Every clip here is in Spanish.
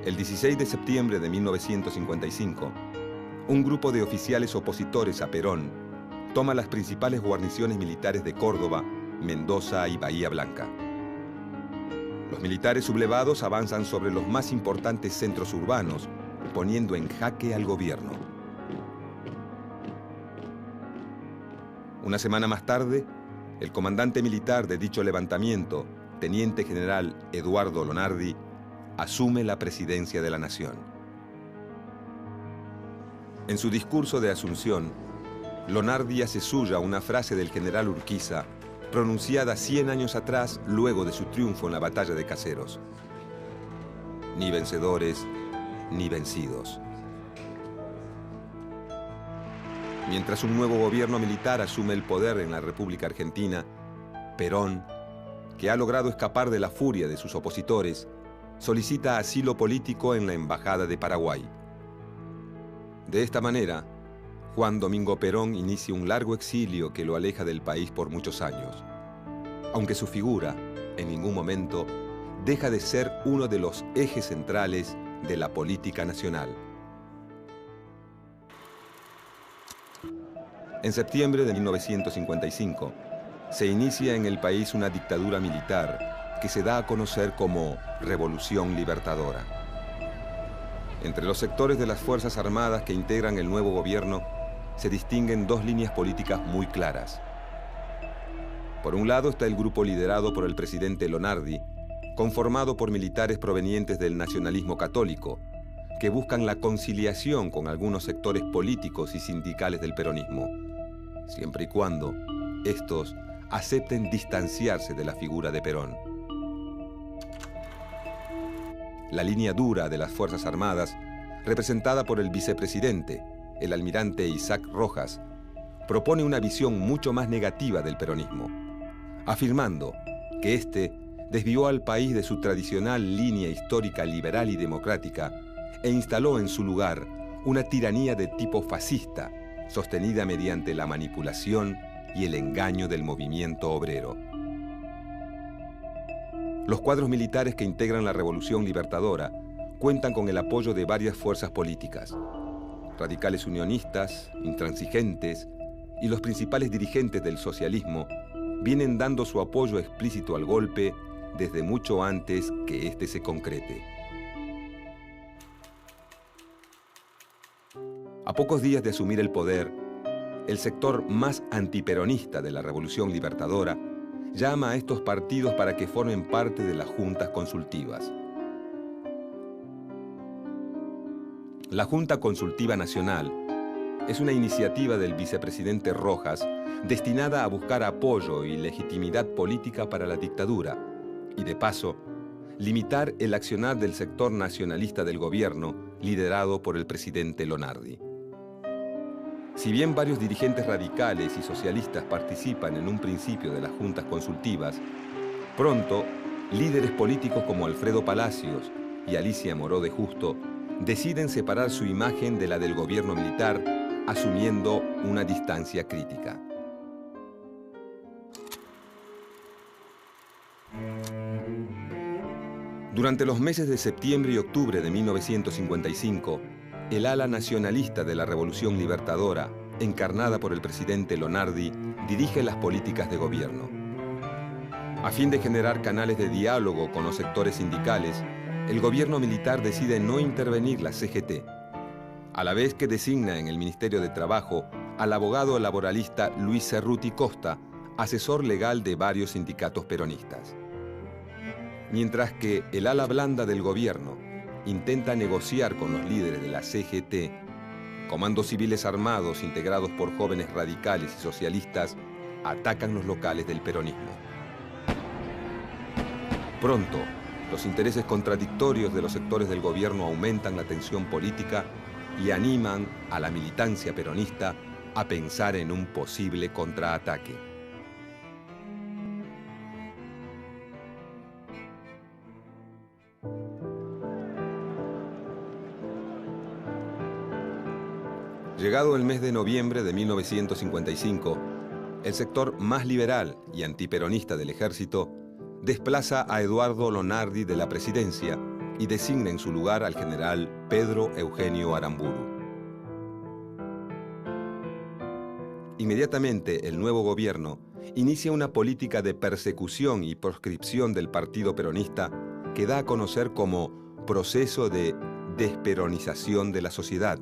El 16 de septiembre de 1955, un grupo de oficiales opositores a Perón toma las principales guarniciones militares de Córdoba, Mendoza y Bahía Blanca. Los militares sublevados avanzan sobre los más importantes centros urbanos, poniendo en jaque al gobierno. Una semana más tarde, el comandante militar de dicho levantamiento, teniente general Eduardo Lonardi, asume la presidencia de la nación. En su discurso de asunción, Lonardi hace suya una frase del general Urquiza, pronunciada 100 años atrás, luego de su triunfo en la batalla de Caseros: ni vencedores, ni vencidos. Mientras un nuevo gobierno militar asume el poder en la República Argentina, Perón, que ha logrado escapar de la furia de sus opositores, solicita asilo político en la Embajada de Paraguay. De esta manera, Juan Domingo Perón inicia un largo exilio que lo aleja del país por muchos años, aunque su figura, en ningún momento, deja de ser uno de los ejes centrales de la política nacional. En septiembre de 1955, se inicia en el país una dictadura militar que se da a conocer como Revolución Libertadora. Entre los sectores de las Fuerzas Armadas que integran el nuevo gobierno, se distinguen dos líneas políticas muy claras. Por un lado está el grupo liderado por el presidente Lonardi, conformado por militares provenientes del nacionalismo católico, que buscan la conciliación con algunos sectores políticos y sindicales del peronismo, siempre y cuando estos acepten distanciarse de la figura de Perón. La línea dura de las Fuerzas Armadas, representada por el vicepresidente, el almirante Isaac Rojas, propone una visión mucho más negativa del peronismo, afirmando que éste desvió al país de su tradicional línea histórica liberal y democrática e instaló en su lugar una tiranía de tipo fascista, sostenida mediante la manipulación y el engaño del movimiento obrero. Los cuadros militares que integran la Revolución Libertadora cuentan con el apoyo de varias fuerzas políticas: radicales unionistas, intransigentes y los principales dirigentes del socialismo vienen dando su apoyo explícito al golpe desde mucho antes que éste se concrete. A pocos días de asumir el poder, el sector más antiperonista de la Revolución Libertadora llama a estos partidos para que formen parte de las juntas consultivas. La Junta Consultiva Nacional es una iniciativa del vicepresidente Rojas destinada a buscar apoyo y legitimidad política para la dictadura y, de paso, limitar el accionar del sector nacionalista del gobierno liderado por el presidente Lonardi. Si bien varios dirigentes radicales y socialistas participan en un principio de las juntas consultivas, pronto líderes políticos como Alfredo Palacios y Alicia Moró de Justo deciden separar su imagen de la del gobierno militar, asumiendo una distancia crítica. Durante los meses de septiembre y octubre de 1955, el ala nacionalista de la Revolución Libertadora, encarnada por el presidente Lonardi, dirige las políticas de gobierno. A fin de generar canales de diálogo con los sectores sindicales, el gobierno militar decide no intervenir la CGT, a la vez que designa en el Ministerio de Trabajo al abogado laboralista Luis Cerruti Costa, asesor legal de varios sindicatos peronistas. Mientras que el ala blanda del gobierno intenta negociar con los líderes de la CGT, comandos civiles armados integrados por jóvenes radicales y socialistas atacan los locales del peronismo. Pronto, los intereses contradictorios de los sectores del gobierno aumentan la tensión política y animan a la militancia peronista a pensar en un posible contraataque. Llegado el mes de noviembre de 1955, el sector más liberal y antiperonista del ejército desplaza a Eduardo Lonardi de la presidencia y designa en su lugar al general Pedro Eugenio Aramburu. Inmediatamente, el nuevo gobierno inicia una política de persecución y proscripción del Partido Peronista que da a conocer como proceso de desperonización de la sociedad,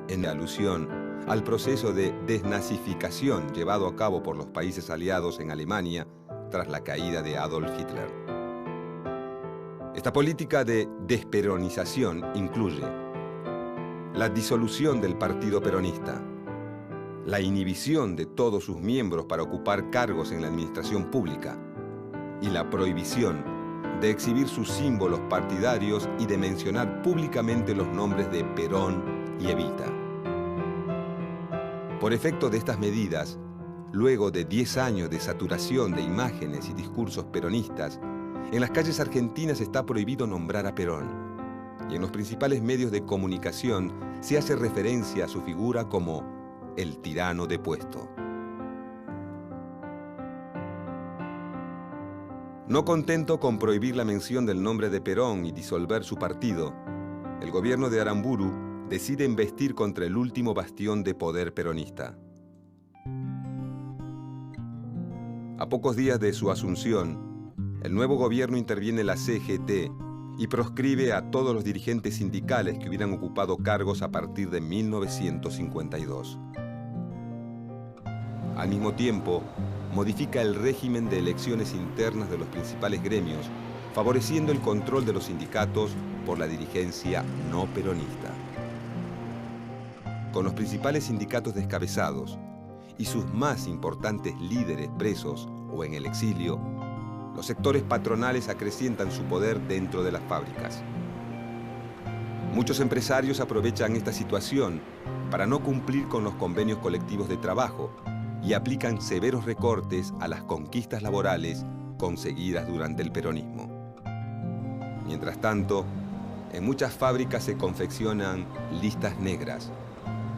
en alusión al proceso de desnazificación llevado a cabo por los países aliados en Alemania tras la caída de Adolf Hitler. Esta política de desperonización incluye la disolución del Partido Peronista, la inhibición de todos sus miembros para ocupar cargos en la administración pública y la prohibición de exhibir sus símbolos partidarios y de mencionar públicamente los nombres de Perón y Evita. Por efecto de estas medidas, luego de 10 años de saturación de imágenes y discursos peronistas, en las calles argentinas está prohibido nombrar a Perón, y en los principales medios de comunicación se hace referencia a su figura como el tirano depuesto. No contento con prohibir la mención del nombre de Perón y disolver su partido, el gobierno de Aramburu decide embestir contra el último bastión de poder peronista. A pocos días de su asunción, el nuevo gobierno interviene en la CGT y proscribe a todos los dirigentes sindicales que hubieran ocupado cargos a partir de 1952. Al mismo tiempo, modifica el régimen de elecciones internas de los principales gremios, favoreciendo el control de los sindicatos por la dirigencia no peronista. Con los principales sindicatos descabezados y sus más importantes líderes presos o en el exilio, los sectores patronales acrecientan su poder dentro de las fábricas. Muchos empresarios aprovechan esta situación para no cumplir con los convenios colectivos de trabajo y aplican severos recortes a las conquistas laborales conseguidas durante el peronismo. Mientras tanto, en muchas fábricas se confeccionan listas negras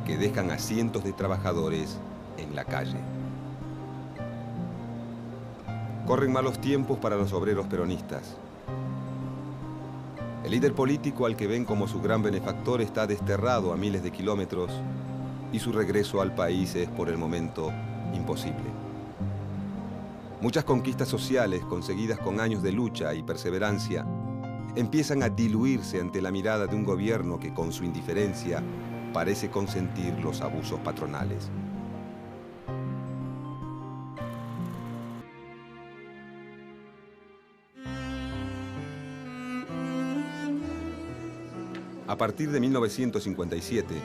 que dejan a cientos de trabajadores en la calle. Corren malos tiempos para los obreros peronistas. El líder político al que ven como su gran benefactor está desterrado a miles de kilómetros y su regreso al país es por el momento imposible. Muchas conquistas sociales conseguidas con años de lucha y perseverancia empiezan a diluirse ante la mirada de un gobierno que con su indiferencia parece consentir los abusos patronales. A partir de 1957,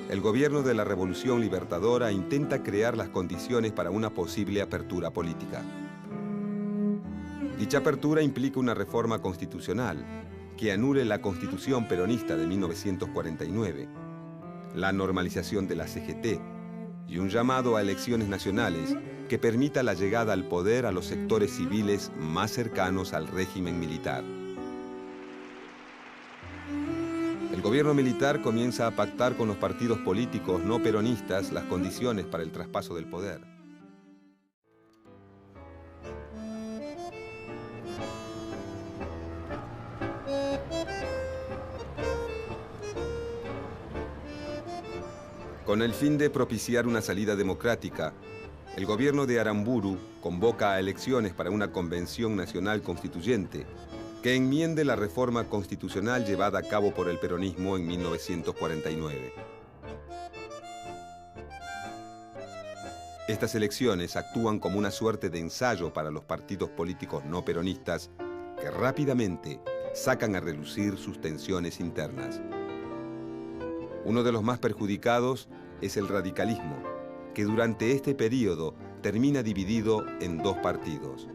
el gobierno de la Revolución Libertadora intenta crear las condiciones para una posible apertura política. Dicha apertura implica una reforma constitucional que anule la Constitución peronista de 1949, la normalización de la CGT y un llamado a elecciones nacionales que permita la llegada al poder a los sectores civiles más cercanos al régimen militar. El gobierno militar comienza a pactar con los partidos políticos no peronistas las condiciones para el traspaso del poder. Con el fin de propiciar una salida democrática, el gobierno de Aramburu convoca a elecciones para una convención nacional constituyente que enmiende la reforma constitucional llevada a cabo por el peronismo en 1949. Estas elecciones actúan como una suerte de ensayo para los partidos políticos no peronistas que rápidamente sacan a relucir sus tensiones internas. Uno de los más perjudicados es el radicalismo, que durante este periodo termina dividido en dos partidos.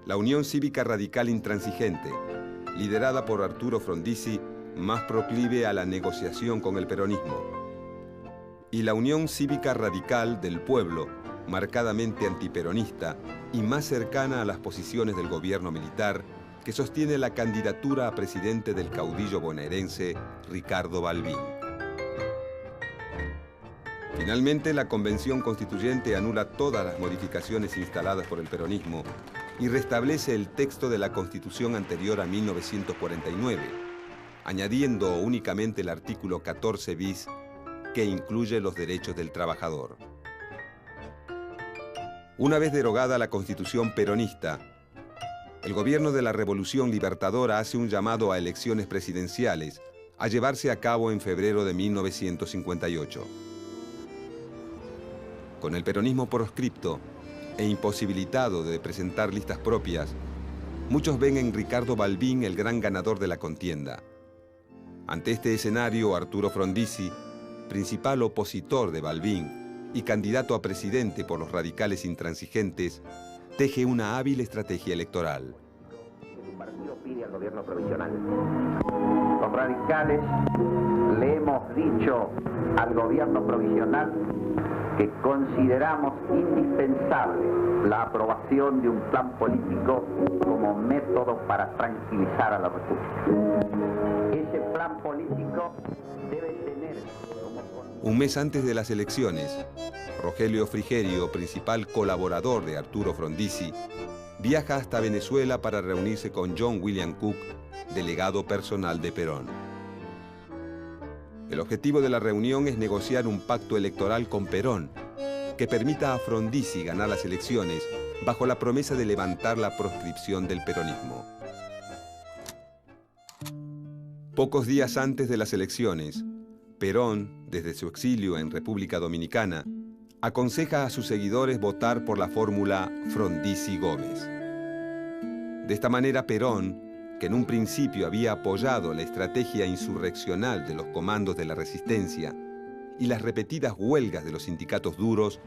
La Unión Cívica Radical Intransigente, liderada por Arturo Frondizi, más proclive a la negociación con el peronismo, y la Unión Cívica Radical del Pueblo, marcadamente antiperonista y más cercana a las posiciones del gobierno militar, que sostiene la candidatura a presidente del caudillo bonaerense Ricardo Balbín. Finalmente, la Convención Constituyente anula todas las modificaciones instaladas por el peronismo y restablece el texto de la Constitución anterior a 1949, añadiendo únicamente el artículo 14 bis, que incluye los derechos del trabajador. Una vez derogada la Constitución peronista, el gobierno de la Revolución Libertadora hace un llamado a elecciones presidenciales a llevarse a cabo en febrero de 1958. Con el peronismo proscripto e imposibilitado de presentar listas propias, muchos ven en Ricardo Balbín el gran ganador de la contienda. Ante este escenario, Arturo Frondizi, principal opositor de Balbín y candidato a presidente por los radicales intransigentes, teje una hábil estrategia electoral. El partido pide al gobierno provisional. Los radicales le hemos dicho al gobierno provisional que consideramos indispensable la aprobación de un plan político como método para tranquilizar a la República. Ese plan político debe tener como... Un mes antes de las elecciones, Rogelio Frigerio, principal colaborador de Arturo Frondizi, viaja hasta Venezuela para reunirse con John William Cook, delegado personal de Perón. El objetivo de la reunión es negociar un pacto electoral con Perón que permita a Frondizi ganar las elecciones bajo la promesa de levantar la proscripción del peronismo. Pocos días antes de las elecciones, Perón, desde su exilio en República Dominicana, aconseja a sus seguidores votar por la fórmula Frondizi-Gómez. De esta manera, Perón, que en un principio había apoyado la estrategia insurreccional de los comandos de la resistencia y las repetidas huelgas de los sindicatos duros,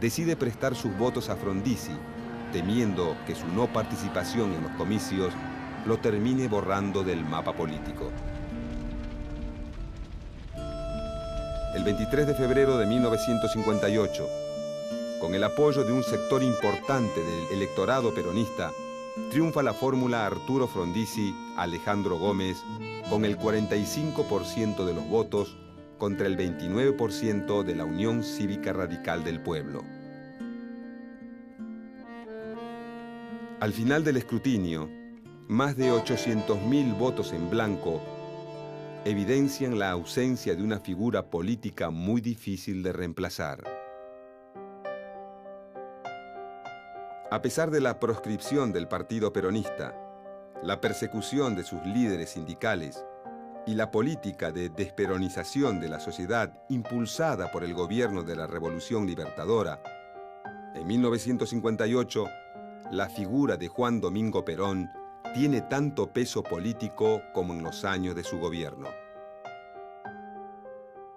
decide prestar sus votos a Frondizi, temiendo que su no participación en los comicios lo termine borrando del mapa político. El 23 de febrero de 1958, con el apoyo de un sector importante del electorado peronista, triunfa la fórmula Arturo Frondizi-Alejandro Gómez con el 45% de los votos contra el 29% de la Unión Cívica Radical del Pueblo. Al final del escrutinio, más de 800.000 votos en blanco evidencian la ausencia de una figura política muy difícil de reemplazar. A pesar de la proscripción del partido peronista, la persecución de sus líderes sindicales y la política de desperonización de la sociedad impulsada por el gobierno de la Revolución Libertadora, en 1958, la figura de Juan Domingo Perón tiene tanto peso político como en los años de su gobierno.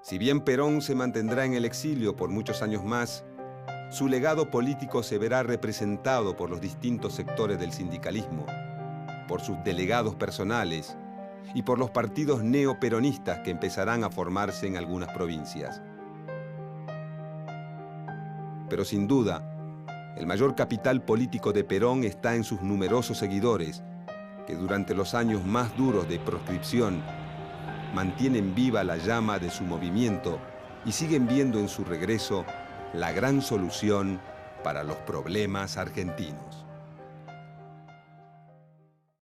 Si bien Perón se mantendrá en el exilio por muchos años más, su legado político se verá representado por los distintos sectores del sindicalismo, por sus delegados personales y por los partidos neoperonistas que empezarán a formarse en algunas provincias. Pero sin duda, el mayor capital político de Perón está en sus numerosos seguidores, que durante los años más duros de proscripción mantienen viva la llama de su movimiento y siguen viendo en su regreso la gran solución para los problemas argentinos.